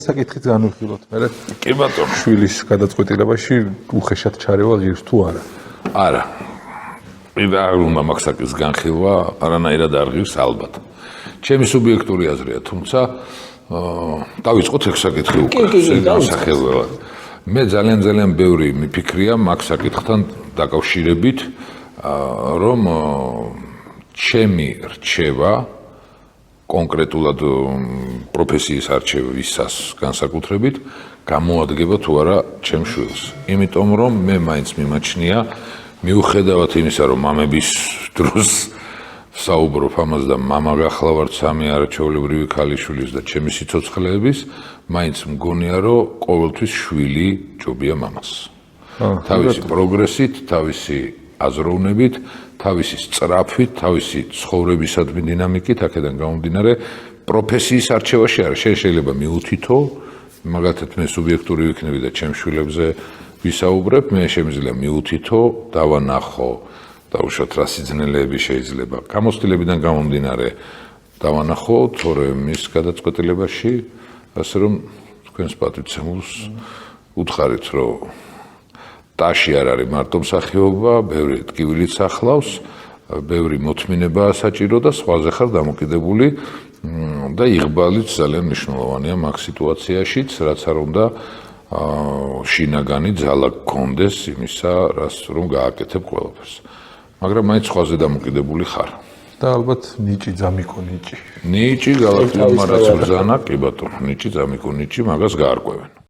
საკითხით განვიხილოთ. მე კი ბატონო. შვილის გადაწყვეტილებაში უხეშად ჩარევა ღირს თუ არა? არა. არ უნდა მაგ საკითხის განხილვა, არანაირად არ ღირს ალბათ. ჩემი სუბიექტური აზრია, თუმცა დავიწყოთ ეგ საკითხი უკვე განსახილველად. მე ძალიან ბევრი მიფიქრია მაგ საკითხთან დაკავშირებით, რომ ჩემი რჩევა კონკრეტულად პროფესიის არჩევისას განსაკუთრებით გამოადგება თუ არა ჩემ შვილს. იმიტომ რომ მე მაინც მიმაჩნია მიუხედავად იმისა, რომ მამების დროს საუბრობ ამას და მამა გახლავართ სამი არაჩვეულებრივი ქალიშვილის და ჩემი სიცოცხლეების, მაინც მგონია, რომ ყოველთვის შვილი ჯობია მამას. თავისი პროგრესით, თავისი აზროვნებით, თავისი სწრაფვით, თავისი ცხოვრებისადმი დინამიკით, აქედან გამომდინარე, პროფესიის არჩევაში არა, შეიძლება მიუთითო, მაგათაც მე სუბიექტური ვიქნები და ჩემ შვილებზე ვისაუბრებ, მე შემიძლია მიუთითო, დავანახო, დაუშვათ რა სიძნელეები შეიძლება. გამოცდილებიდან გამომდინარე, დავანახო, თორემ მის გადაწყვეტილებაში, ასე რომ თქვენს პატივცემულს უთხარით, რომ ტაში არ არის მარტო მსახიობობა, ბევრი ტკივილიც ახლავს, ბევრი მოთმინებაა საჭირო და სხვაზე ხარ დამოკიდებული და იღბალიც ძალიან მნიშვნელოვანია მაგ სიტუაციაშიც, რაც არ უნდა შინაგანი ძალა გქონდეს იმისა, რაც რომ გააკეთებ ყველაფერს. მაგრამ მაინც სხვაზე დამოკიდებული ხარ. და ალბათ ნიჭი ძამიკო ნიჭი. ნიჭი გავაკეთებ, მაგრამ ბრძანა, კი ბატონო, ნიჭი ძამიკო ნიჭი, მაგას გაარკვევენ.